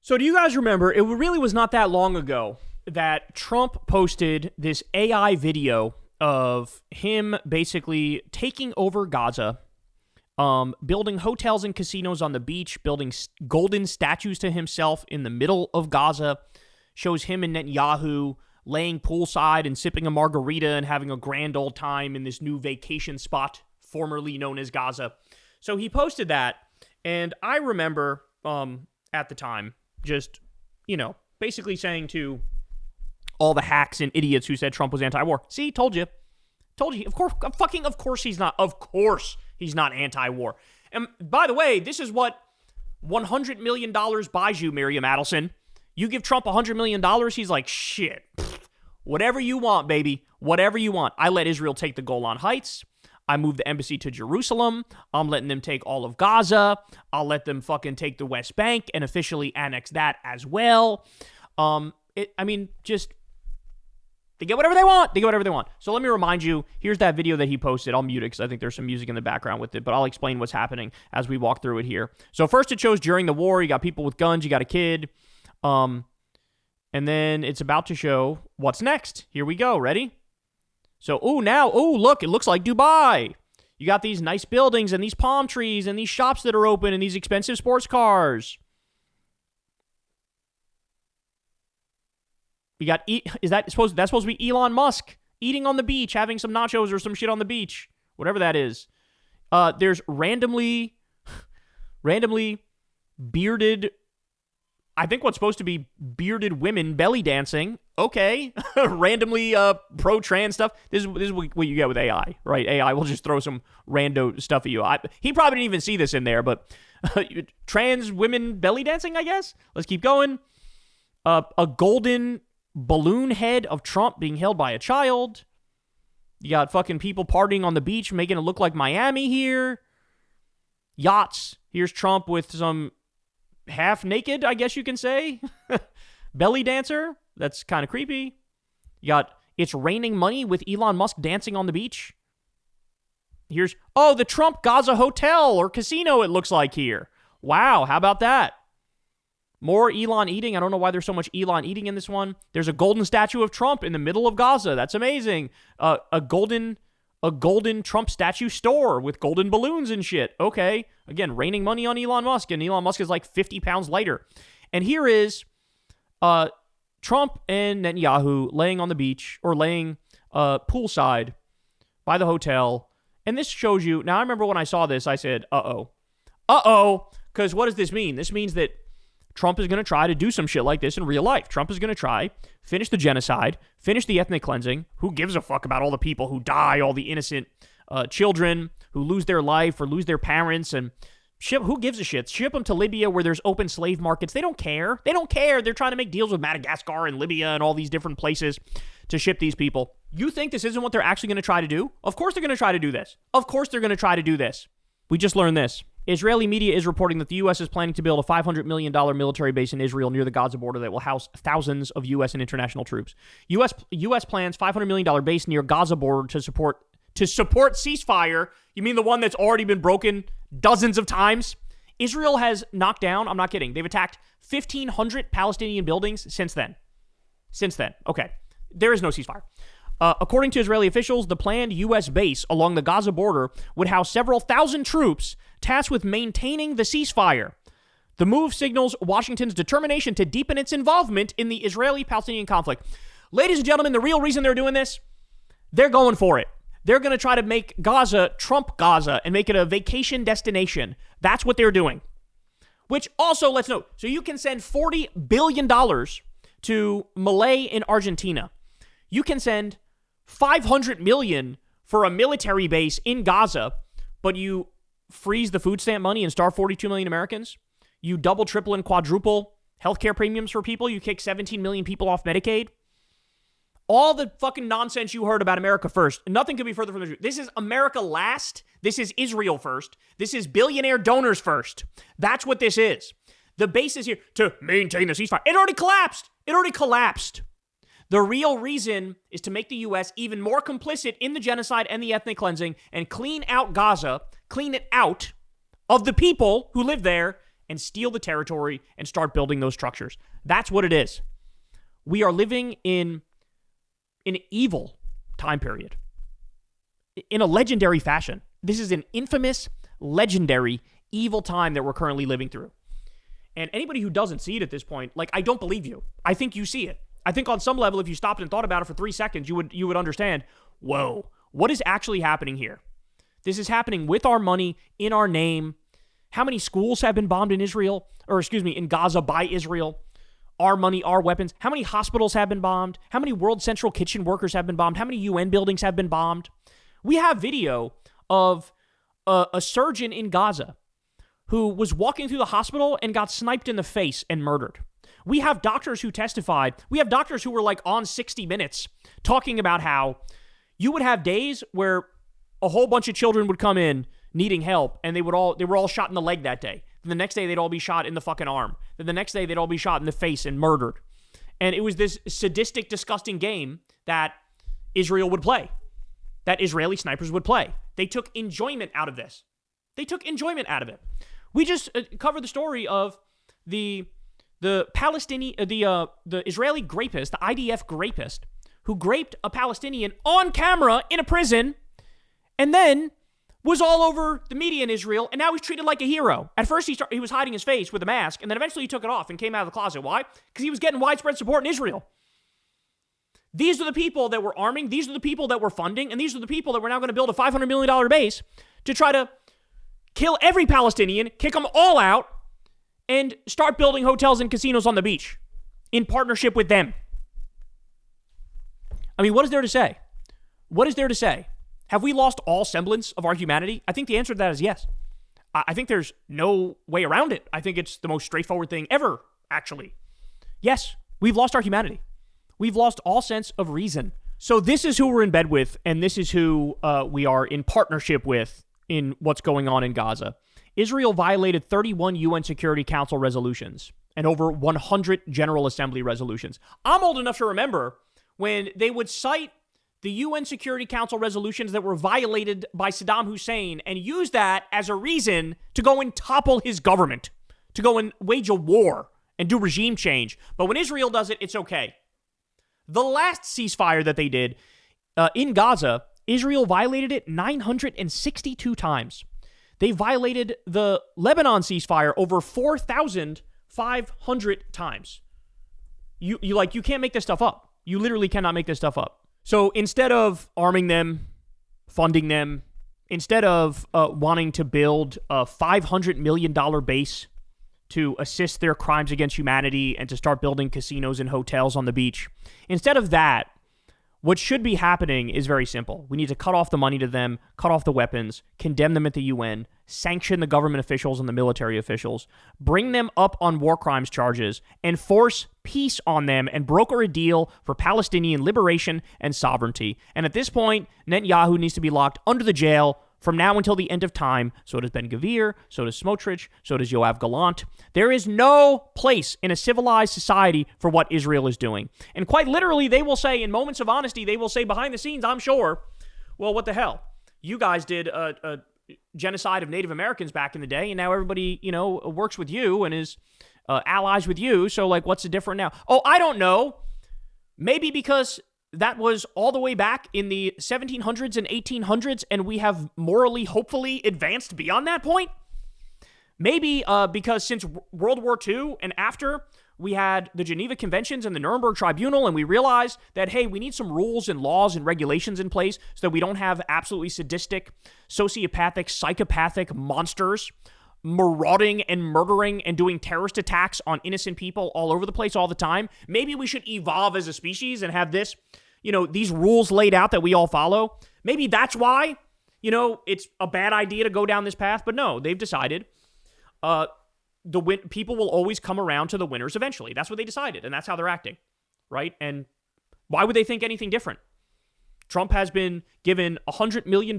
So do you guys remember, it really was not that long ago that Trump posted this AI video of him basically taking over Gaza, building hotels and casinos on the beach, building golden statues to himself in the middle of Gaza, shows him and Netanyahu laying poolside and sipping a margarita and having a grand old time in this new vacation spot formerly known as Gaza. So he posted that, and I remember at the time just, basically saying to all the hacks and idiots who said Trump was anti-war, see, told you. Of course he's not. Of course he's not anti-war. And by the way, this is what $100 million buys you, Miriam Adelson. You give Trump $100 million, he's like, shit, whatever you want, baby, whatever you want. I let Israel take the Golan Heights. I moved the embassy to Jerusalem. I'm letting them take all of Gaza. I'll let them fucking take the West Bank and officially annex that as well. They get whatever they want. So let me remind you, here's that video that he posted. I'll mute it because I think there's some music in the background with it, but I'll explain what's happening as we walk through it here. So first it shows during the war, you got people with guns, you got a kid. And then it's about to show what's next. Here we go. Ready? So, look, it looks like Dubai. You got these nice buildings and these palm trees and these shops that are open and these expensive sports cars. You got, that's supposed to be Elon Musk eating on the beach, having some nachos or some shit on the beach, whatever that is. There's randomly bearded, I think what's supposed to be bearded women belly dancing. Okay. Randomly pro-trans stuff. This is what you get with AI, right? AI will just throw some rando stuff at you. He probably didn't even see this in there, but trans women belly dancing, I guess. Let's keep going. A golden balloon head of Trump being held by a child. You got fucking people partying on the beach, making it look like Miami here. Yachts. Here's Trump with some half naked, I guess you can say. Belly dancer. That's kind of creepy. You got It's Raining Money with Elon Musk dancing on the beach. Here's, the Trump Gaza Hotel or casino it looks like here. Wow, how about that? More Elon eating. I don't know why there's so much Elon eating in this one. There's a golden statue of Trump in the middle of Gaza. That's amazing. A golden Trump statue store with golden balloons and shit. Okay. Again, raining money on Elon Musk, and Elon Musk is like 50 pounds lighter. And here is Trump and Netanyahu laying on the beach or laying poolside by the hotel. And this shows you, now I remember when I saw this, I said, because what does this mean? This means that Trump is going to try to do some shit like this in real life. Trump is going to try, finish the genocide, finish the ethnic cleansing. Who gives a fuck about all the people who die, all the innocent children who lose their life or lose their parents, and who gives a shit? Ship them to Libya where there's open slave markets. They don't care. They're trying to make deals with Madagascar and Libya and all these different places to ship these people. You think this isn't what they're actually going to try to do? Of course they're going to try to do this. We just learned this. Israeli media is reporting that the U.S. is planning to build a $500 million military base in Israel near the Gaza border that will house thousands of U.S. and international troops. U.S. plans $500 million base near Gaza border to support ceasefire. You mean the one that's already been broken dozens of times? Israel has knocked down, I'm not kidding, they've attacked 1,500 Palestinian buildings since then. Okay. There is no ceasefire. According to Israeli officials, the planned U.S. base along the Gaza border would house several thousand troops tasked with maintaining the ceasefire. The move signals Washington's determination to deepen its involvement in the Israeli-Palestinian conflict. Ladies and gentlemen, the real reason they're doing this, they're going for it. They're going to try to make Gaza Trump Gaza and make it a vacation destination. That's what they're doing. Which also, let's note, so you can send $40 billion to Malay in Argentina. You can send $500 million for a military base in Gaza, but you freeze the food stamp money and starve 42 million Americans. You double, triple, and quadruple healthcare premiums for people. You kick 17 million people off Medicaid. All the fucking nonsense you heard about America first. Nothing could be further from the truth. This is America last. This is Israel first. This is billionaire donors first. That's what this is. The base is here to maintain the ceasefire. It already collapsed. The real reason is to make the U.S. even more complicit in the genocide and the ethnic cleansing and clean out Gaza, clean it out of the people who live there, and steal the territory and start building those structures. That's what it is. We are living in an evil time period in a legendary fashion. This is an infamous, legendary, evil time that we're currently living through. And anybody who doesn't see it at this point, like, I don't believe you. I think you see it. I think on some level, if you stopped and thought about it for 3 seconds, you would understand, whoa, what is actually happening here? This is happening with our money, in our name. How many schools have been bombed in in Gaza by Israel? Our money, our weapons. How many hospitals have been bombed? How many World Central Kitchen workers have been bombed? How many UN buildings have been bombed? We have video of a surgeon in Gaza who was walking through the hospital and got sniped in the face and murdered. We have doctors who testified. We have doctors who were like on 60 Minutes talking about how you would have days where a whole bunch of children would come in needing help, and they were all shot in the leg that day. Then the next day they'd all be shot in the fucking arm. Then the next day they'd all be shot in the face and murdered. And it was this sadistic, disgusting game that Israel would play, that Israeli snipers would play. They took enjoyment out of this. They took enjoyment out of it. We just covered the story of the Palestinian, the Israeli grapist, the IDF grapist, who graped a Palestinian on camera in a prison, and then was all over the media in Israel, and now he's treated like a hero. At first, he was hiding his face with a mask, and then eventually he took it off and came out of the closet. Why? Because he was getting widespread support in Israel. These are the people that we're arming, these are the people that we're funding, and these are the people that we're now going to build a $500 million base to try to kill every Palestinian, kick them all out, and start building hotels and casinos on the beach in partnership with them. I mean, what is there to say? What is there to say? Have we lost all semblance of our humanity? I think the answer to that is yes. I think there's no way around it. I think it's the most straightforward thing ever, actually. Yes, we've lost our humanity. We've lost all sense of reason. So this is who we're in bed with, and this is who we are in partnership with in what's going on in Gaza. Israel violated 31 UN Security Council resolutions and over 100 General Assembly resolutions. I'm old enough to remember when they would cite the UN Security Council resolutions that were violated by Saddam Hussein and use that as a reason to go and topple his government, to go and wage a war and do regime change. But when Israel does it, it's okay. The last ceasefire that they did in Gaza, Israel violated it 962 times. They violated the Lebanon ceasefire over 4,500 times. You can't make this stuff up. You literally cannot make this stuff up. So instead of arming them, funding them, instead of wanting to build a $500 million base to assist their crimes against humanity and to start building casinos and hotels on the beach, instead of that, what should be happening is very simple. We need to cut off the money to them, cut off the weapons, condemn them at the UN, sanction the government officials and the military officials, bring them up on war crimes charges, and force peace on them and broker a deal for Palestinian liberation and sovereignty. And at this point, Netanyahu needs to be locked under the jail from now until the end of time. So does Ben-Gvir, so does Smotrich, so does Yoav Gallant. There is no place in a civilized society for what Israel is doing. And quite literally, they will say, in moments of honesty, they will say behind the scenes, I'm sure, well, what the hell? You guys did a genocide of Native Americans back in the day, and now everybody, works with you and is allies with you. So, what's the difference now? Oh, I don't know. Maybe because that was all the way back in the 1700s and 1800s, and we have morally, hopefully, advanced beyond that point. Maybe because since World War II and after, we had the Geneva Conventions and the Nuremberg Tribunal, and we realized that, hey, we need some rules and laws and regulations in place so that we don't have absolutely sadistic, sociopathic, psychopathic monsters marauding and murdering and doing terrorist attacks on innocent people all over the place all the time. Maybe we should evolve as a species and have this, these rules laid out that we all follow. Maybe that's why, it's a bad idea to go down this path. But no, they've decided people will always come around to the winners eventually. That's what they decided, and that's how they're acting, right? And why would they think anything different? Trump has been given $100 million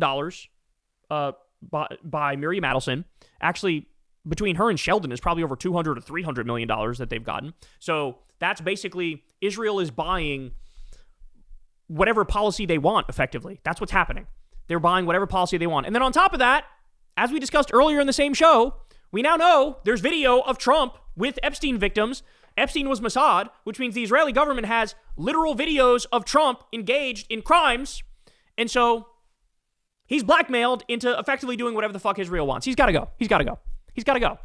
by Miriam Adelson. Actually, between her and Sheldon is probably over $200 or $300 million that they've gotten. So that's basically Israel is buying whatever policy they want, effectively. That's what's happening. They're buying whatever policy they want. And then on top of that, as we discussed earlier in the same show, We now know there's video of Trump with Epstein victims. Epstein was Mossad, which means the Israeli government has literal videos of Trump engaged in crimes. And so he's blackmailed into effectively doing whatever the fuck Israel wants. He's got to go. He's got to go. He's got to go.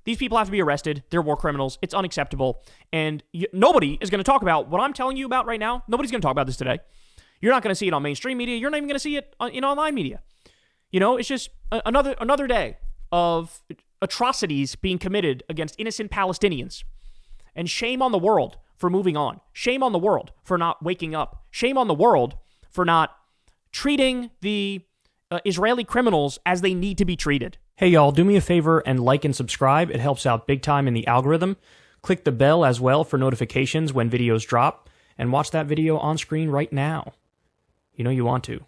These people have to be arrested. They're war criminals. It's unacceptable. And nobody is going to talk about what I'm telling you about right now. Nobody's going to talk about this today. You're not going to see it on mainstream media. You're not even going to see it in online media. You know, it's just another day of atrocities being committed against innocent Palestinians. And shame on the world for moving on. Shame on the world for not waking up. Shame on the world for not treating the Israeli criminals as they need to be treated. Hey y'all, do me a favor and like and subscribe. It helps out big time in the algorithm. Click the bell as well for notifications when videos drop. And watch that video on screen right now. You know you want to.